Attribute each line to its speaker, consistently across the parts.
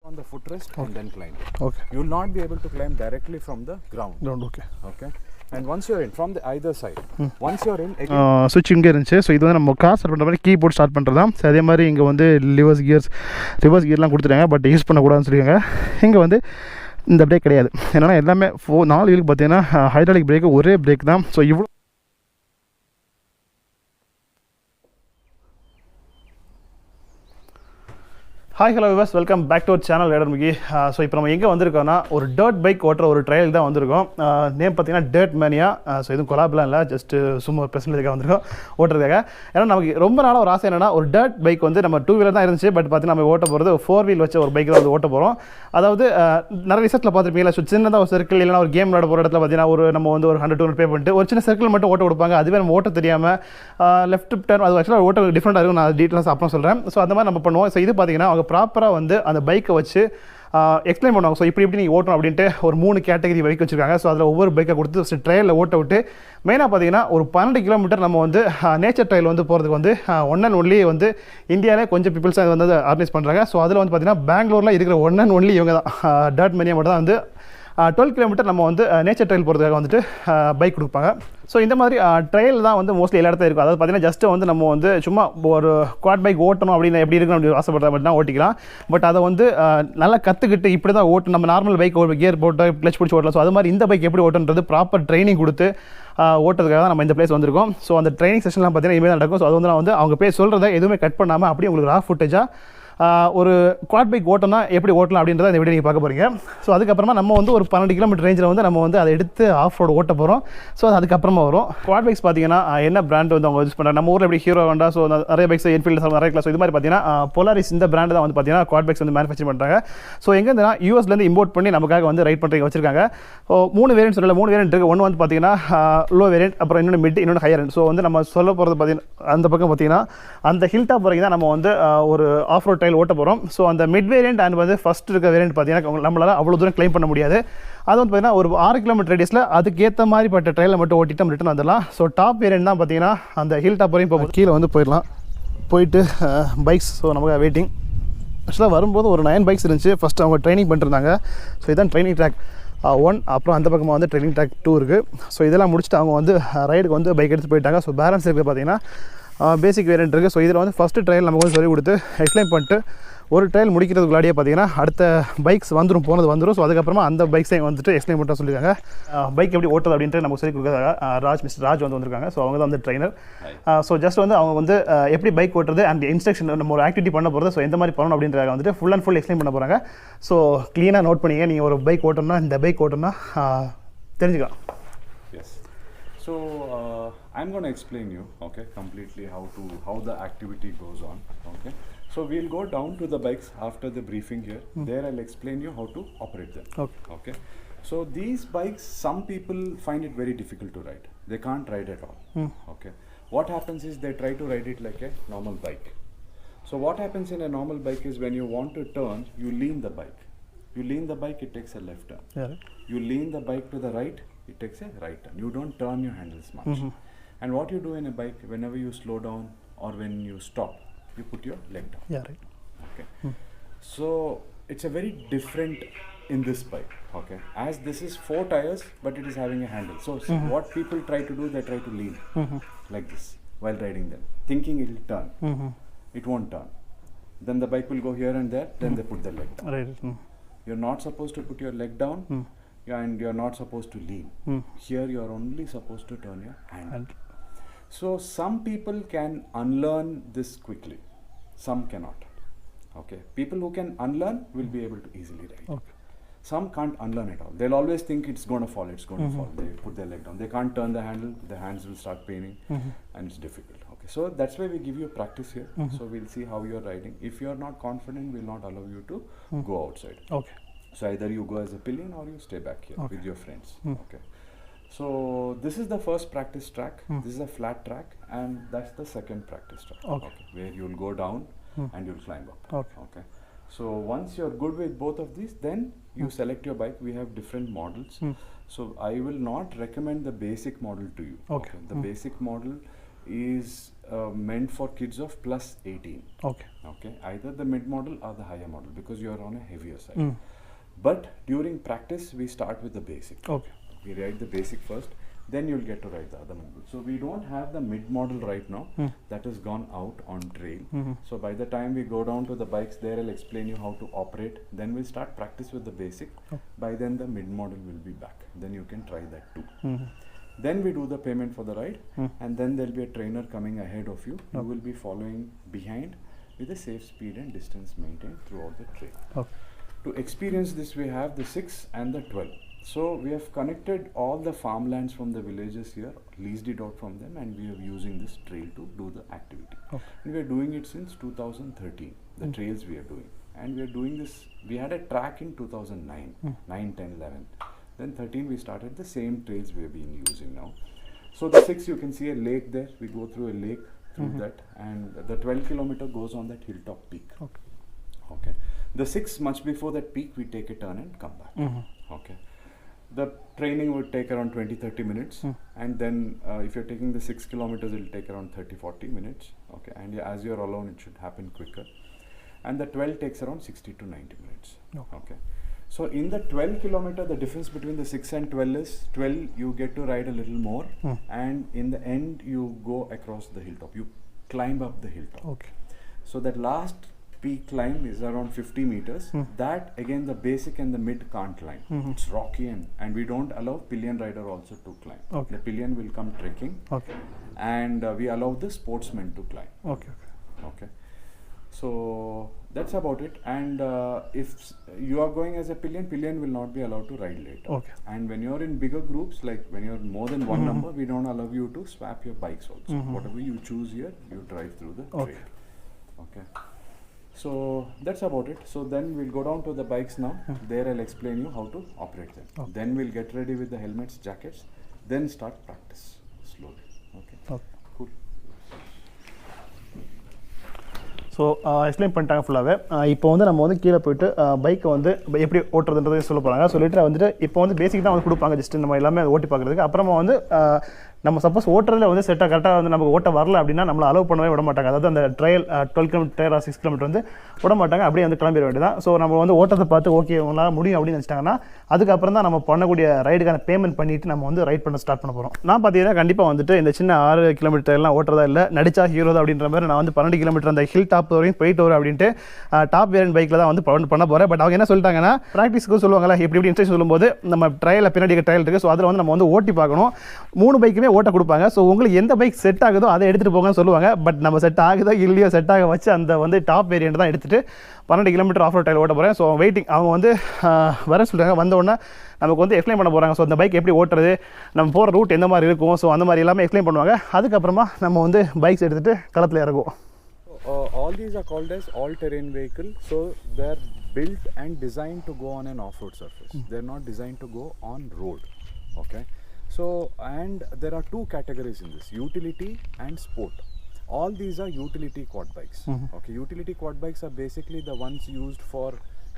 Speaker 1: on the footrest and then climb. Okay. You will not be able to climb directly from the ground.
Speaker 2: Okay.
Speaker 1: Okay. And once you're in from the either side, once you're in again
Speaker 2: switch இங்கே இருந்துச்சு. So இது வந்து நம்ம car start பண்ணுற மாதிரி keyboard start பண்ணுறது தான். So அதே மாதிரி இங்கே வந்து ரிவர்ஸ் கியர்லாம் கொடுத்துட்டாங்க. பட் யூஸ் பண்ணக்கூடாதுன்னு சொல்லியிருக்காங்க. இங்கே வந்து இந்த பிரேக் கிடையாது. என்னென்னா எல்லாமே 4 வீலுக்கு பார்த்தீங்கன்னா ஹைட்ராலிக் பிரேக்கு ஒரே பிரேக் தான். ஸோ இவ்வளோ hi hello viewers, welcome back to our channel rider Mukhi. So இப்போ நம்ம எங்கே வந்திருக்கோம்னா ஒரு டர்ட் பைக் ஓட்டுற ஒரு ட்ரையல் தான் வந்திருக்கோம். நேம் பார்த்தீங்கன்னா டர்ட் மேனியா. ஸோ எதுவும் கொலாப்லாம் இல்லை, ஜஸ்ட்டு சும்மா ஒரு பிரச்சனைக்காக வந்திருக்கோம் ஓட்டுறதுக்காக. ஏன்னா நமக்கு ரொம்ப நாளாக ஒரு ஆசை என்னென்னா ஒரு டர்ட் பைக் வந்து நம்ம 2 வீலர் தான் இருந்துச்சு. பட் பார்த்தீங்கன்னா நம்ம ஓட்ட போகிறது 4 வீல் வச்ச ஒரு பைக் தான் வந்து ஓட்ட போகிறோம். அதாவது நிறைய ரிசர்ட்டில் பார்த்துருப்பீங்களா, ஸோ சின்னதாக ஒரு சர்க்கிள் இல்லைனா ஒரு கேம் விளாட போகிற இடத்துல பார்த்தீங்கன்னா நம்ம வந்து ஒரு 100-200 பே பண்ணிட்டு ஒரு சின்ன சர்க்கிள் மட்டும் ஓட்ட கொடுப்பாங்க. அதுவே நம்ம ஓட்ட தெரியாமல் லெஃப்ட் டர்ன், அது ஆக்சுவலாக ஓட்ட டிஃப்ரெண்ட்டாக இருக்கும். நான் டீட்டெயில்ஸ் அப்புறம் சொல்கிறேன். ஸோ அந்த மாதிரி நம்ம பண்ணுவோம். ஸோ இது பார்த்தீங்கன்னா அவங்க ப்ராப்பராக வந்து அந்த பைக்கை வச்சு எக்ஸ்பிளைன் பண்ணுவாங்க. ஸோ இப்படி நீங்கள் ஓட்டணும் அப்படின்ட்டு ஒரு 3 கேட்டகரி பைக் வச்சுருக்காங்க. ஸோ அதில் ஒவ்வொரு பைக்கை கொடுத்து ட்ரையலில் ஓட்ட விட்டு மெயினாக பார்த்தீங்கன்னா ஒரு 12 கிலோமீட்டர் நம்ம வந்து நேச்சர் ட்ரையல் வந்து போகிறதுக்கு வந்து ஒன் அண்ட் ஒன்லி வந்து இந்தியாவிலே கொஞ்சம் பீப்புள்ஸ் வந்து ஆர்கனைஸ் பண்ணுறாங்க. ஸோ அதில் வந்து பார்த்தீங்கன்னா பெங்களூரில் இருக்கிற ஒன் அண்ட் ஒன்லி இவங்க தான். டர்ட் மேனியா மட்டும் தான் வந்து 12 கிலோமீட்டர் நம்ம வந்து நேச்சர் ட்ரையல் போகிறதுக்காக வந்துட்டு பைக் கொடுப்பாங்க. ஸோ இந்த மாதிரி ட்ரையல் தான் வந்து மோஸ்ட்லி எல்லா இடத்துல இருக்கும். அதாவது பார்த்தீங்கன்னா ஜஸ்ட்டு வந்து நம்ம வந்து சும்மா ஒரு குவாட் பைக் ஓட்டணும் அப்படின்னு எப்படி இருக்கணும் அப்படின்னு ஆசைப்படுற மட்டும் தான் ஓட்டிக்கலாம். பட் அதை வந்து நல்லா கற்றுக்கிட்டு இப்படி தான் ஓட்டு நம்ம நார்மல் பைக் கியர் போட்டு கிளச் பிடிச்சி ஓட்டலாம். ஸோ அது மாதிரி இந்த பைக் எப்படி ஓட்டுன்றது ப்ராப்பர் ட்ரைனிங் கொடுத்து ஓட்டுறதுக்காக தான் நம்ம இந்த பிளேஸ் வந்திருக்கோம். ஸோ அந்த ட்ரைனிங் செஷன்லாம் பார்த்தீங்கன்னா இனிமேல் நடக்கும். ஸோ அது வந்து நான் வந்து அவங்க பேர் சொல்கிறத எதுவுமே கட் பண்ணாமல் அப்படியே உங்களுக்கு ரா ஃபுட்டேஜாக ஒரு குவாட் பைக் ஓட்டனா எப்படி ஓட்டலாம் அப்படின்றத இந்த வீடியோ நீங்கள் பார்க்க போகிறீங்க. ஸோ அதுக்கப்புறமா நம்ம வந்து ஒரு 12 கிலோமீட்டர் ரேஞ்சில் வந்து நம்ம வந்து அதை எடுத்து ஆஃப் ரோடு ஓட்ட போகிறோம். ஸோ அது அதுக்கப்புறமா வரும். குவாட் பைக்ஸ் பார்த்தீங்கன்னா என்ன பிராண்ட் வந்து அவங்க யூஸ் பண்ணுறாங்க, நம்ம ஊரில் எப்படி ஹீரோ வேண்டாம். ஸோ நிறைய பைக்ஸ் என்ஃபீல்டு நிறைய கிளாஸ். இது மாதிரி பார்த்தீங்கன்னா Polaris இந்த பிராண்டு தான் வந்து பார்த்தீங்கன்னா குவாட் பைக்ஸ் வந்து மேனுஃபேக்சர் பண்ணுறாங்க. ஸோ எங்கேருந்துனா யூஎஸ்லேருந்து இம்போர்ட் பண்ணி நமக்காக வந்து ரைட் பண்ணுறதுக்கு வச்சிருக்காங்க. 3 வேரியன்ட் சொல்லல, 3 வேரியன்ட் இருக்குது. ஒன்று வந்து பார்த்தீங்கன்னா லோ வேரியன்ட், அப்புறம் இன்னொன்று மிட், இன்னொன்று ஹையர் எண்ட். ஸோ வந்து நம்ம சொல்ல போகிறது பார்த்தீங்கன்னா அந்த பக்கம் பார்த்தீங்கன்னா அந்த ஹில் டாப் வரைக்கும் தான் நம்ம வந்து ஒரு ஆஃப் ரோட் ட்ரையல் ஓட்ட போகிறோம். ஸோ அந்த மிட் வேரியன்ட் அண்ட் வந்து ஃபஸ்ட் இருக்க வேரியன்ட் பார்த்தீங்கன்னா நம்மளால் அவ்வளோ தூரம் கிளைம் பண்ண முடியாது. அது வந்து பார்த்தீங்கன்னா ஒரு 6 கிலோமீட்டர் ரேடியஸில் அதுக்கேற்ற மாதிரி பட்ட ட்ரையலை மட்டும் ஓட்டிட்டு நம்ம ரிட்டன் வந்துடலாம். ஸோ டாப் வேரியன்ட் தான் பார்த்தீங்கன்னா அந்த ஹில் டாப் வரையும் இப்போ கீழே வந்து போயிடலாம். போயிட்டு பைக்ஸ் ஸோ நமக்கு வெயிட்டிங். ஆக்சுவலாக வரும்போது ஒரு 9 பைக்ஸ் இருந்துச்சு. ஃபஸ்ட்டு அவங்க ட்ரைனிங் பண்ணிருந்தாங்க. ஸோ இதுதான் ட்ரைனிங் ட்ராக் 1. அப்புறம் அந்த பக்கமாக வந்து ட்ரைனிங் ட்ராக் 2 இருக்குது. ஸோ இதெல்லாம் முடிச்சுட்டு அவங்க வந்து ரைடுக்கு வந்து பைக் எடுத்து போயிட்டாங்க. ஸோ பேலன்ஸ் இருக்குது பார்த்தீங்கன்னா பேசிக் வேரியன்ட் இருக்குது. ஸோ இதில் வந்து ஃபஸ்ட்டு ட்ரையல் நமக்கு வந்து சொல்லி கொடுத்து எக்ஸ்பிளைன் பண்ணிட்டு ஒரு ட்ரையல் முடிக்கிறதுக்குள்ளாடியே பார்த்தீங்கன்னா அடுத்த பைக்ஸ் வந்துடும். ஸோ அதுக்கப்புறமா அந்த பைக்ஸை வந்துட்டு எக்ஸ்பிளைன் பண்ணுற சொல்லியிருக்காங்க. பைக் எப்படி ஓட்டுறது அப்படின்ட்டு நமக்கு சொல்லி கொடுக்குறாங்க. மிஸ்டர் ராஜ் வந்து வந்திருக்காங்க. ஸோ அவங்க தான் வந்து ட்ரைனர். ஸோ ஜஸ்ட் வந்து அவங்க வந்து எப்படி பைக் ஓட்டுறது அண்ட் இன்ஸ்ட்ரக்ஷன் நம்ம ஒரு ஆக்டிவிட்டி பண்ண போகிறது, ஸோ எந்த மாதிரி பண்ணணும் அப்படின்றத வந்துட்டு ஃபுல் அண்ட் ஃபுல் எக்ஸ்பிளைன் பண்ண போகிறாங்க. ஸோ க்ளீனாக நோட் பண்ணிங்க. நீங்கள் ஒரு பைக் ஓட்டணும்னா இந்த பைக் ஓட்டணும்னா தெரிஞ்சுக்கலாம்.
Speaker 1: Yes. So I'm going to explain you, okay, completely how the activity goes on, okay. So we'll go down to the bikes after the briefing here. There I'll explain you how to operate them. Okay. So these bikes, some people find it very difficult to ride. They can't ride at all. Okay. What happens is they try to ride it like a normal bike. So what happens in a normal bike is when you want to turn, you lean the bike. You lean the bike, it takes a left turn. Yeah. You lean the bike to the right, it takes a right turn. You don't turn your handles much. And what you do in a bike, whenever you slow down or when you stop, you put your leg down.
Speaker 2: Yeah, right.
Speaker 1: Okay. So it's a very different in this bike. Okay. As this is 4 tires, but it is having a handle. So what people try to do, they try to lean like this while riding them, thinking it will turn. It won't turn. Then the bike will go here and there. Then they put their leg down.
Speaker 2: Right.
Speaker 1: You're not supposed to put your leg down, and you're not supposed to lean. Here you're only supposed to turn your hand. So some people can unlearn this quickly. Some cannot. Okay. People who can unlearn will be able to easily ride. Okay. Some can't unlearn at all. They'll always think it's going to fall. It's going to fall. They put their leg down. They can't turn the handle. The hands will start paining, and it's difficult. Okay. So that's why we give you practice here. So we'll see how you're riding. If you're not confident, we'll not allow you to go outside.
Speaker 2: Okay.
Speaker 1: So either you go as a pillion or you stay back here with your friends. Okay. So this is the first practice track. This is a flat track, and that's the second practice track. Okay. Where you'll go down and you'll climb up. Okay. So once you're good with both of these, then you select your bike. We have different models. So I will not recommend the basic model to you. Okay. The basic model is meant for kids of plus 18.
Speaker 2: Okay.
Speaker 1: Okay, either the mid model or the higher model, because you are on a heavier side. But during practice we start with the basic.
Speaker 2: Okay.
Speaker 1: We ride the basic first, then you'll get to ride the other model. So we don't have the mid model right now. That has gone out on trail. So by the time we go down to the bikes there, I'll explain you how to operate. Then we'll start practice with the basic. By then the mid model will be back. Then you can try that too. Then we do the payment for the ride, and then there'll be a trainer coming ahead of you. You will be following behind with a safe speed and distance maintained throughout the trail.
Speaker 2: Okay.
Speaker 1: To experience this, we have the 6 and the 12. So we have connected all the farmlands from the villages here, leased it out from them, and we are using this trail to do the activity.
Speaker 2: Okay.
Speaker 1: And we are doing it since 2013, the trails we are doing. And we are doing this, we had a track in 2009, 9, 10, 11. Then 13 we started the same trails we have been using now. So the 6, you can see a lake there, we go through a lake through that, and the 12 kilometer goes on that hilltop peak.
Speaker 2: Okay.
Speaker 1: Okay. The 6, much before that peak, we take a turn and come back. Okay. The training would take around 20-30 minutes, and then if you're taking the 6 kilometers, it'll take around 30-40 minutes. Okay. And as you're alone, it should happen quicker. And the 12 takes around 60 to 90 minutes. Okay. So in the 12 kilometer, the difference between the 6 and 12 is 12 you get to ride a little more, and in the end you go across the hilltop. You climb up the hilltop.
Speaker 2: Okay.
Speaker 1: So that last peak climb is around 50 meters. That again the basic and the mid can't climb. It's rocky, and we don't allow pillion rider also to climb.
Speaker 2: Okay.
Speaker 1: The pillion will come trekking.
Speaker 2: Okay.
Speaker 1: And we allow the sportsmen to climb.
Speaker 2: Okay.
Speaker 1: Okay. So that's about it. And if you are going as a pillion will not be allowed to ride later.
Speaker 2: Okay.
Speaker 1: And when you're in bigger groups, like when you're more than one number, we don't allow you to swap your bikes also. Whatever you choose here, you drive through the trail. Okay. So that's about it. So then we'll go down to the bikes now. There I'll explain you how to operate them. Then we'll get ready with the helmets, jackets, then start practice slowly. Okay. Cool.
Speaker 2: So explain பண்ணிட்டாங்க ஃபுல்லாகவே. இப்போ வந்து நம்ம வந்து கீழே போயிட்டு பைக்கை வந்து எப்படி ஓட்டுறதுன்றதை சொல்ல போகிறாங்க. சொல்லிட்டு வந்துட்டு இப்போ வந்து பேசிக் தான் வந்து கொடுப்பாங்க, ஜஸ்ட் நம்ம எல்லாமே அதை ஓட்டி பார்க்குறதுக்கு. அப்புறமா வந்து நம்ம சப்போஸ் ஓட்டுறதுல வந்து செட்டாக கரெக்டாக வந்து நமக்கு ஓட்ட வரல அப்படின்னா நம்மளை அலோவ் பண்ணவே விட மாட்டாங்க. அதாவது அந்த ட்ரையல் 12 கிலோமீட்டர் 6 கிலோமீட்டர் வந்து விட மாட்டாங்க, அப்படியே வந்து கிளம்பிட வேண்டியதான். ஸோ நம்ம வந்து ஓட்டத்தை பார்த்து ஓகே உங்களால் முடியும் அப்படின்னு நினச்சிட்டாங்கன்னா அதுக்கப்புறம் தான் நம்ம பண்ணக்கூடிய ரைடுக்கான பேமெண்ட் பண்ணிவிட்டு நம்ம வந்து ரைட் பண்ண ஸ்டார்ட் பண்ண போகிறோம். நான் பார்த்தீங்கன்னா கண்டிப்பாக வந்துட்டு இந்த சின்ன 6 கிலோமீட்டர் எல்லாம் ஓட்டுறதா இல்லை, நடிச்சா ஹீரோ தான் அப்படின்ற மாதிரி நான் வந்து 12 கிலோமீட்டர் அந்த ஹில் டாப் வரையும் போயிட்டு வரும் அப்படின்ட்டு டாப் வேரியன்ட் பைக்கில் தான் வந்து பண்ண போகிறேன். பட் அவங்க என்ன சொல்லிட்டாங்கன்னா ப்ராக்டிஸ்க்கு சொல்லுவாங்களா எப்படி இன்ஸ்ட்ரக்ஷன் சொல்லும்போது நம்ம ட்ரையலில் பின்னாடி ட்ரையல் இருக்குது, ஸோ அதில் வந்து நம்ம வந்து ஓட்டி பார்க்கணும். 3 பைக்குமே ஓட்ட கொடுப்பாங்க. ஸோ உங்களுக்கு எந்த பைக் செட் ஆகுதோ அதை எடுத்துகிட்டு போங்கன்னு சொல்லுவாங்க. பட் நம்ம செட் ஆகுதோ இல்லையோ செட் ஆக வச்சு அந்த வந்து டாப் வேரியன்ட் தான் எடுத்துகிட்டு 12 கிலோமீட்டர் ஆஃப் ரோட் ட்ரையல் ஓட்ட போகிறேன். ஸோ வெயிட்டிங் அவங்க வந்து வர சொல்கிறாங்க. வந்தோடனே நமக்கு வந்து எக்ஸ்பிளைன் பண்ண போகிறாங்க. ஸோ இந்த பைக் எப்படி ஓட்டுறது, நம்ம போகிற ரூட் எந்த மாதிரி இருக்கும், ஸோ அந்த மாதிரி எல்லாமே எக்ஸ்பிளைன் பண்ணுவாங்க. அதுக்கப்புறமா நம்ம வந்து பைக்ஸ் எடுத்துகிட்டு களத்தில் இறங்குவோம்.
Speaker 1: All these are called as all-terrain vehicle. So they're built and designed to go on an off-road surface. They're not designed to go on road. Okay. So, and there are 2 categories in this: utility and sport. All these are utility quad bikes. Okay. Utility quad bikes are basically the ones used for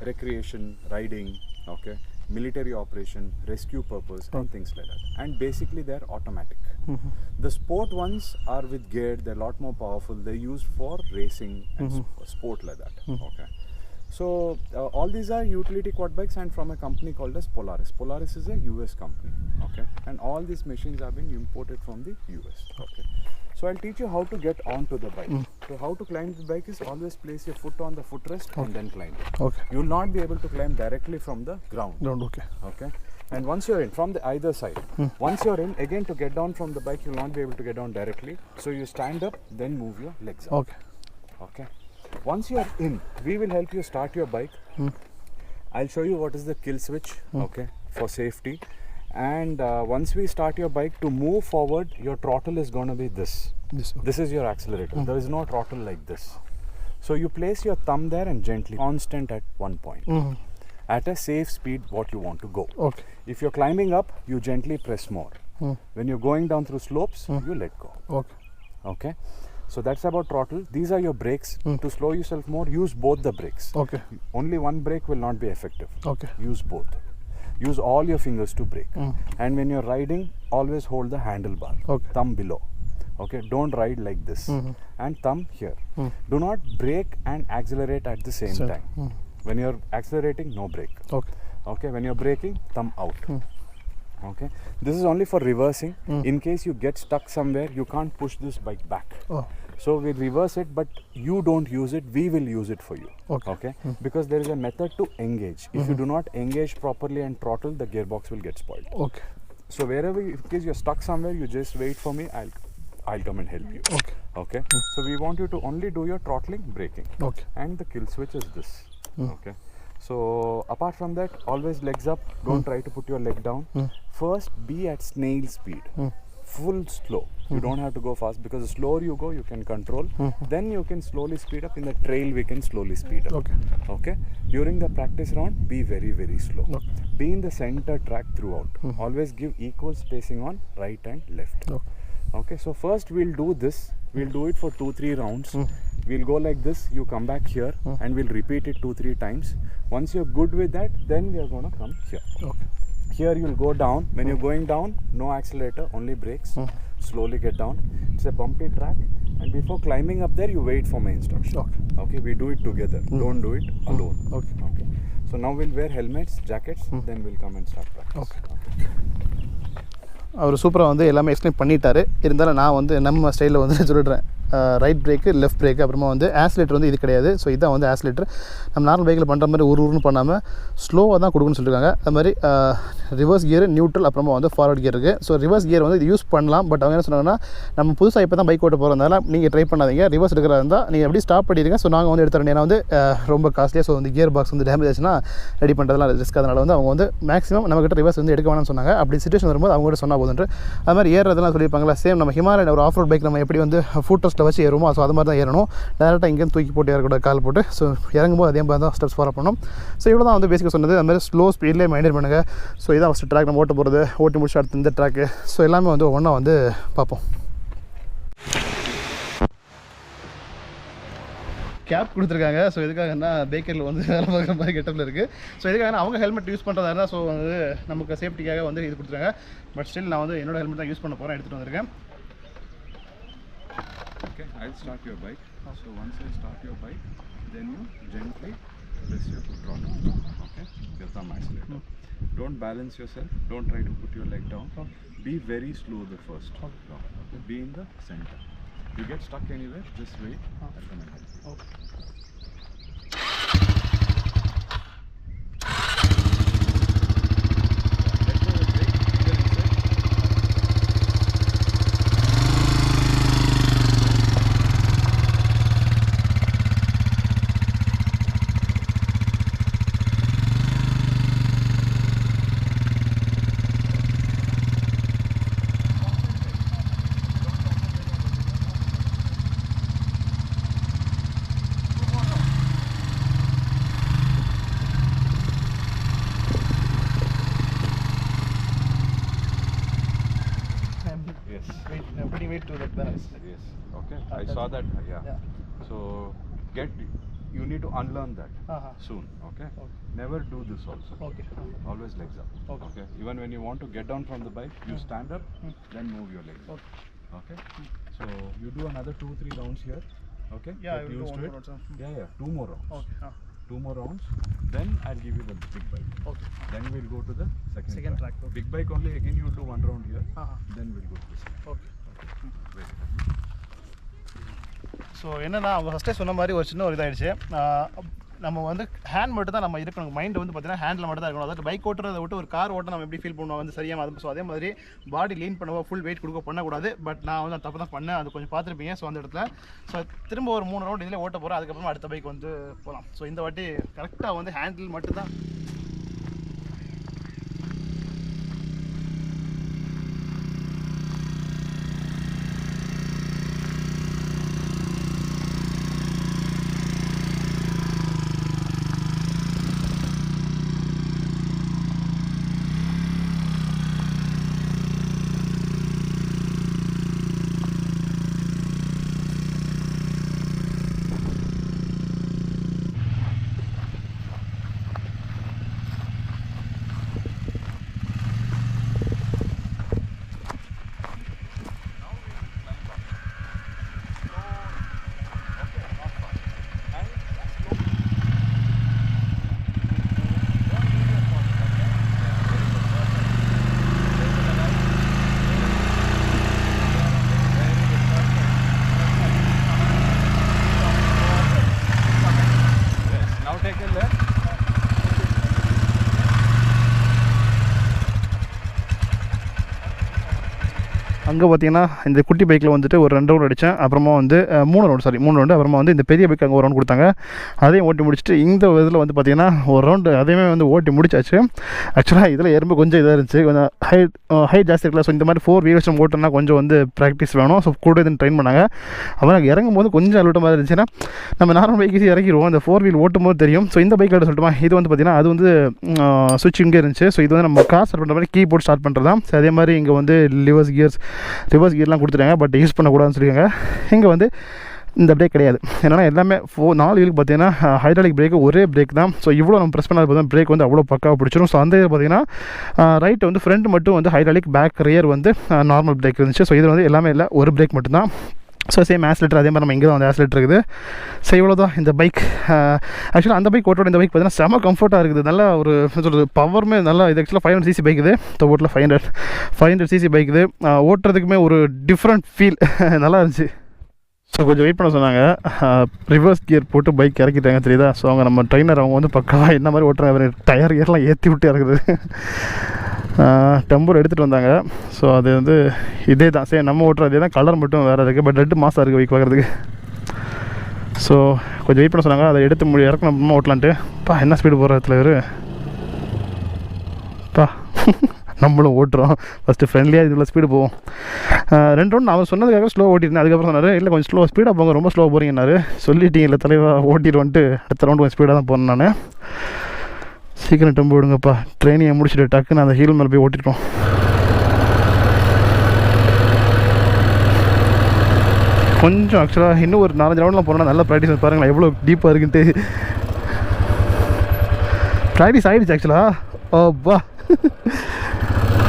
Speaker 1: recreation, riding, okay, military operation, rescue purpose, and things like that. And basically they're automatic. The sport ones are with gear. They're a lot more powerful. They're used for racing and sport like that. Okay. So all these are utility quad bikes, and from a company called as Polaris. Polaris is a US company. Okay. And all these machines have been imported from the US. Okay. So I'll teach you how to get onto the bike. So how to climb the bike is always place your foot on the footrest and then climb it.
Speaker 2: Okay.
Speaker 1: You will not be able to climb directly from the ground.
Speaker 2: Okay.
Speaker 1: Okay. And once you're in, from the either side, once you're in, again to get down from the bike, you'll not be able to get down directly. So you stand up, then move your legs up.
Speaker 2: Okay.
Speaker 1: Okay. Once you're in, we will help you start your bike. I'll show you what is the kill switch, okay, for safety. And once we start your bike, to move forward, your throttle is going to be this. This is your accelerator. There is no throttle like this. So you place your thumb there and gently, constant at one point. At a safe speed, what you want to go.
Speaker 2: Okay.
Speaker 1: If you're climbing up, you gently press more. When you're going down through slopes, you let go.
Speaker 2: Okay.
Speaker 1: Okay. So that's about throttle. These are your brakes. To slow yourself more, use both the brakes.
Speaker 2: Okay.
Speaker 1: Only one brake will not be effective.
Speaker 2: Okay.
Speaker 1: Use both. Use all your fingers to brake. And when you're riding, always hold the handlebar,
Speaker 2: Okay.
Speaker 1: thumb below. Okay, don't ride like this. And thumb here. Do not brake and accelerate at the same time. When you're accelerating, no brake. Okay, when you're braking, thumb out. Okay, this is only for reversing. In case you get stuck somewhere, you can't push this bike back. So we reverse it, but you don't use it, we will use it for you. Okay, because there is a method to engage. If you do not engage properly and throttle, the gearbox will get spoiled.
Speaker 2: Okay.
Speaker 1: So wherever in case you're stuck somewhere, you just wait for me, I'll come and help you. Okay, so we want you to only do your throttling, braking. And the kill switch is this. Okay, so apart from that, always legs up. Don't try to put your leg down. First, be at snail speed. Full slow. You don't have to go fast, because the slower you go, you can control. Then you can slowly speed up. In the trail, we can slowly speed up. Okay. During the practice round, be very, very slow. Be in the center track throughout. Always give equal spacing on right and left. Okay. So first we'll do this. We'll do it for 2-3 rounds. We'll go like this. You come back here, and we'll repeat it 2-3 times. Once you're good with that, then we are gonna come here. Here you'll go down. When you're going down, no accelerator, only brakes. Slowly get down. It's a bumpy track, and before climbing up there, you wait for my instruction. Okay, we do it together. Don't do it alone. Okay. So now we'll wear helmets, jackets, then we'll come and start practice.
Speaker 2: அவர் சூப்பராக வந்து எல்லாமே explain பண்ணிட்டாரு. இருந்தாலும் நான் வந்து நம்ம ஸ்டைலில் வந்து சொல்லிடுறேன். ரைட் பிரேக்கு, லெஃப்ட் பிரேக்கு, அப்புறமா வந்து ஆக்சிலேட்டர் வந்து இது கிடையாது. ஸோ இதான் வந்து ஆக்சிலேட்டர். நம்ம நார்மல் பைக்கில் பண்ணுற மாதிரி உருன்னு பண்ணாமல் ஸ்லோவாக தான் கொடுக்குன்னு சொல்லியிருக்காங்க. அது மாதிரி ரிவர்ஸ் கியர், நியூட்ரல், அப்புறமா வந்து ஃபார்வர்ட் கியர் இருக்குது. ஸோ ரிவர்ஸ் கியர் வந்து இது யூஸ் பண்ணலாம். பட் அவங்க என்ன சொன்னாங்கன்னா, நம்ம புதுசாக இப்போ தான் பைக் ஓட்ட போகிறதுனால நீங்கள் ட்ரை பண்ணாதீங்க. ரிவர்ஸ் எடுக்கிறதா இருந்தால் நீங்கள் எப்படி ஸ்டாப் பண்ணிடுங்க. ஸோ நாங்கள் வந்து எடுத்துறோம். ஏன்னா வந்து ரொம்ப காஸ்ட்லியாக. ஸோ வந்து கியர் பாக்ஸ் வந்து டேமேஜ் ஆச்சுன்னா ரெடி பண்ணுறதுலாம் ரிஸ்க். அதனால் வந்து அவங்க வந்து மேக்ஸிமம் நம்மக்கிட்ட ரிவர்ஸ் வந்து எடுக்க வேணாம்னு சொன்னாங்க. அப்படி சிச்சுவேஷன் வரும்போது அவங்க கூட சொன்னால் போதுன்ட்டு. அது மாதிரி ஏறுறதுலாம் சொல்லியிருப்பாங்களா, சேம் நம்ம ஹிமாலயன் ஒரு ஆஃப் ரோட் பைக் நம்ம எப்படி வந்து ஃபுட் டெஸ்ட்டில் வச்சு ஏறுமோ, ஸோ அது மாதிரி தான் ஏறணும். டேரெக்டாக இங்கேருந்து தூக்கி போட்டு ஏறக்கூடாது, கால் போட்டு. ஸோ இறங்கும்போது அதே மாதிரி தான் ஸ்டெப்ஸ் ஃபாலோ பண்ணணும். ஸோ இவ்வளோ தான் வந்து பேசிக்காக சொன்னது. அது மாதிரி ஸ்லோ ஸ்பீட்லேயே மெயின்டைன் பண்ணுங்கள். ஸோ இதான் ஃபஸ்ட்டு ட்ராக் நம்ம ஓட்ட போகிறது. ஓட்டி முடிச்சு அடுத்து இந்த ட்ராக்கு. ஸோ எல்லாமே வந்து ஒன்றா வந்து பார்ப்போம். கேப் கொடுத்துருக்காங்க. ஸோ எதுக்காகன்னா பேக்கரியில் வந்து வேலை பார்க்குற மாதிரி கெட்டப்பில் இருக்குது. ஸோ எதுக்காக அவங்க ஹெல்மெட் யூஸ் பண்ணுறதா இருந்தால், ஸோ வந்து நமக்கு சேஃப்டிக்காக வந்து இது கொடுத்துருக்காங்க. பட் ஸ்டில் நான் வந்து என்னோட ஹெல்மெட் தான் யூஸ் பண்ண போகிறேன், எடுத்துகிட்டு வந்திருக்கேன்.
Speaker 1: Okay, I'll start your bike. So once I start your bike, then you gently press your throttle. Okay, your thumb accelerator. Don't balance yourself. Don't try to put your leg down. Be very slow the first round. Okay, be in the center. You get stuck anywhere, just wait. I'll come and help you.
Speaker 2: Wait to that balance.
Speaker 1: Yes. Okay. I saw that. Yeah. So you need to unlearn that soon. Okay. Never do this also. Always legs up. Okay. Even when you want to get down from the bike, you stand up, then move your legs. Okay. So you do another 2-3 rounds here. Okay.
Speaker 2: Yeah,
Speaker 1: get
Speaker 2: I will
Speaker 1: used
Speaker 2: do
Speaker 1: to
Speaker 2: one
Speaker 1: it. Yeah. 2 more rounds.
Speaker 2: Okay.
Speaker 1: 2 more rounds. Then I'll give you the big bike. Okay. Then we'll go to the second track.
Speaker 2: Okay.
Speaker 1: Big bike only. Again, you do 1 round here. Then we'll go to this.
Speaker 2: Okay. So என்னென்னா அவங்க ஃபஸ்ட்டே சொன்ன மாதிரி ஒரு சின்ன ஒரு இதாகிடுச்சு. நம்ம வந்து ஹேண்ட் மட்டும் தான் நம்ம இருக்கணும். மைண்ட் வந்து பார்த்தீங்கன்னா ஹேண்டில் மட்டும் தான் இருக்கணும். அதாவது பைக் ஓட்டுறதை விட்டு ஒரு கார் ஓட்ட நம்ம எப்படி ஃபீல் பண்ணுவோம் வந்து சரியாக அது. ஸோ அதே மாதிரி பாடி லீன் பண்ணுவோம், ஃபுல் வெயிட் கொடுக்க பண்ணக்கூடாது. பட் நான் வந்து தப்பு தான் பண்ணேன், அது கொஞ்சம் பார்த்துருப்பீங்க. ஸோ அந்த இடத்துல ஸோ திரும்ப ஒரு 3 ரவுண்ட் இதில் ஓட்ட போகிறோம். அதுக்கப்புறமா அடுத்த பைக் வந்து போகலாம். ஸோ இந்த வாட்டி கரெக்டாக வந்து ஹேண்டில் மட்டும்தான். அங்கே பார்த்தீங்கன்னா இந்த குட்டி பைக்கில் வந்துட்டு ஒரு 2 ரவுண்ட் அடித்தேன். அப்புறமா வந்து 3 ரவுண்டு. அப்புறமா வந்து இந்த பெரிய பைக் அங்கே ஒரு ரவுண்ட் கொடுத்தாங்க. அதையும் ஓட்டி முடிச்சுட்டு இந்த இதில் வந்து பார்த்தீங்கன்னா ஒரு ரவுண்டு அதையுமே வந்து ஓட்டி முடிச்சாச்சு. ஆக்சுவலாக இதில் எறும்பு கொஞ்சம் இதாக இருந்துச்சு, கொஞ்சம் ஹைட் ஜாஸ்தி இருக்குல்ல. ஸோ இந்த மாதிரி 4 வீல்ஸ் ஓட்டோன்னா கொஞ்சம் வந்து ப்ராக்டிஸ் வேணும். ஸோ கூட இதுன்னு ட்ரெயின் பண்ணாங்க. அப்புறம் எனக்கு இறங்கும் போது கொஞ்சம் அழுட்ட மாதிரி இருந்துச்சுன்னா நம்ம நார்மல் பைக்கு இறங்கிடுவோம், அந்த 4 வீல் ஓட்டும் போது தெரியும். ஸோ இந்த பைக்கில் சொல்லட்டுமா, இது வந்து பார்த்தீங்கன்னா அது வந்து சுவிட்ச் இங்கே இருந்துச்சு. ஸோ இது வந்து நம்ம கார் ஸ்டார்ட் பண்ணுற மாதிரி கீபோர்ட் ஸ்டார்ட் பண்ணுறது தான். ஸோ அதே மாதிரி இங்கே வந்து ரிவர்ஸ் கியர்லாம் கொடுத்துட்டாங்க, பட் யூஸ் பண்ணக்கூடாதுன்னு சொல்லியிருக்காங்க. இங்கே வந்து இந்த பிரேக் கிடையாது. ஏன்னா எல்லாமே 4 வீலுக்கு பார்த்தீங்கன்னா ஹைட்ராலிக் பிரேக்கு ஒரே பிரேக் தான். ஸோ இவ்வளோ நம்ம ப்ரெஸ் பண்ணாது பார்த்தா பிரேக் வந்து அவ்வளோ பக்காவாக பிடிச்சிடும். ஸோ அந்த இது பார்த்தீங்கன்னா ரைட் வந்து ஃப்ரண்ட் மட்டும் வந்து ஹைட்ராலிக், பேக் ரியர் வந்து நார்மல் பிரேக் இருந்துச்சு. ஸோ இது வந்து எல்லாமே இல்லை, ஒரு பிரேக் மட்டும்தான். ஸோ சேம் ஆக்சிலேட்டர் அதே மாதிரி நம்ம இங்கே தான் வந்து ஆக்சிலேட்டர் இருக்குது. ஸோ இவ்வளோ தான் இந்த பைக். ஆக்சுவலாக அந்த பைக் ஓட்டோட இந்த பைக் பார்த்தீங்கன்னா செம கம்ஃபர்ட்டாக இருக்குது. நல்லா ஒரு சொல்கிறது பவருமே நல்லா. இது ஆக்சுவலாக 500cc பைக். இது ஓட்டில் 500cc பைக். இது ஓட்டுறதுக்குமே ஒரு டிஃப்ரெண்ட் ஃபீல் நல்லா இருந்துச்சு. ஸோ கொஞ்சம் வெயிட் பண்ண சொன்னாங்க. ரிவர்ஸ் கியர் போட்டு பைக் இறக்கிட்டாங்க தெரியுதா. ஸோ அவங்க நம்ம ட்ரைனர் அவங்க வந்து பக்காவாக என்ன மாதிரி ஓட்டுறாங்க, டயர் கியர்லாம் ஏற்றி விட்டு இறக்குது. டெம்பர் எடுத்துகிட்டு வந்தாங்க. ஸோ அது வந்து இதே தான், சரி நம்ம ஓட்டுறதே தான், கலர் மட்டும் வேறு இருக்குது. பட் 2 மாதம் இருக்குது பைக் பார்க்குறதுக்கு. ஸோ கொஞ்சம் வெயிட் பண்ண சொன்னாங்க. அதை எடுத்து இறக்கணும் அப்புறமா ஓட்டலான்ட்டு. என்ன ஸ்பீடு போகிற இடத்துல இவர் நம்மளும் ஓட்டுறோம். ஃபஸ்ட்டு ஃப்ரெண்ட்லியாக இதில் ஸ்பீடு போவோம். 2 ரவுண்ட் அவர் சொன்னதுக்காக ஸ்லோ ஓட்டிருந்தேன். அதுக்கப்புறம் சொன்னார், இல்லை கொஞ்சம் ஸ்பீடாக போங்க, ரொம்ப ஸ்லோ போகிறீங்கன்னாரு. சொல்லிட்டீங்க இல்லை தலைவா, ஓட்டிடுவோன்ட்டு அடுத்த ரவுண்டு கொஞ்சம் ஸ்பீடாக தான் போனேன் நான். சீக்கிரம் டெம்போ விடுங்கப்பா, ட்ரெயினியை முடிச்சுட்டு டக்குன்னு அந்த ஹீல் மேலே போய் ஓட்டிட்டோம். கொஞ்சம் ஆக்சுவலாக இன்னும் ஒரு 4-5 ரவுண்ட்லாம் போனால் நல்லா ப்ராக்டிஸ் பாருங்களேன் எவ்வளோ டீப்பாக இருக்குன்ட்டு. ப்ராக்டிஸ் ஆகிடுச்சு ஆக்சுவலாக. அப்பா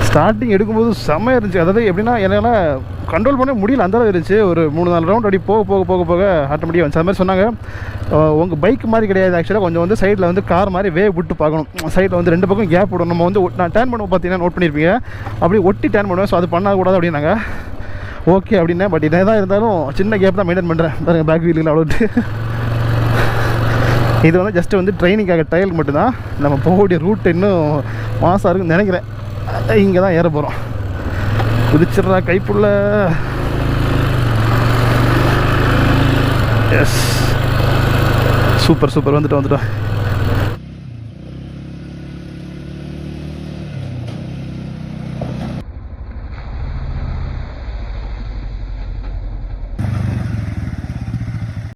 Speaker 2: ஸ்டார்டிங் எடுக்கும்போது செம்மையாக இருந்துச்சு. அதாவது எப்படின்னா என்னால் கண்ட்ரோல் பண்ண முடியல, அந்த அளவு இருந்துச்சு. ஒரு 3-4 ரவுண்ட் அப்படி போக ஆட்டோமேட்டிக்காக வந்துச்சு. அது மாதிரி சொன்னாங்க. உங்கள் பைக் மாதிரி கிடையாது ஆக்சுவலாக, கொஞ்சம் வந்து சைடில் வந்து கார் மாதிரி வேவ் விட்டு பார்க்கணும். சைடில் வந்து 2 பக்கம் கேப் விடணும். நம்ம வந்து நான் டேர்ன் பண்ணுவோம் பார்த்தீங்கன்னா நோட் பண்ணியிருப்பீங்க, அப்படி ஒட்டி டேர்ன் பண்ணுவேன். ஸோ அது பண்ணக்கூடாது அப்படின்னாங்க. ஓகே அப்படின்னா, பட் இதே தான் இருந்தாலும் சின்ன கேப் தான் மெயின்டைன் பண்ணுறேன் பாருங்கள். பேக் வீலில் அவ்வளோட்டு இது வந்து ஜஸ்ட்டு வந்து ட்ரைனிங்காக ட்ரையலுக்கு மட்டும்தான். நம்ம போகக்கூடிய ரூட் இன்னும் மாதம் இருக்குன்னு நினைக்கிறேன். இங்கே தான் ஏற போகிறோம். குதிச்சிட்றா கைப்புள்ள. எஸ், சூப்பர் வந்துட்டோம்.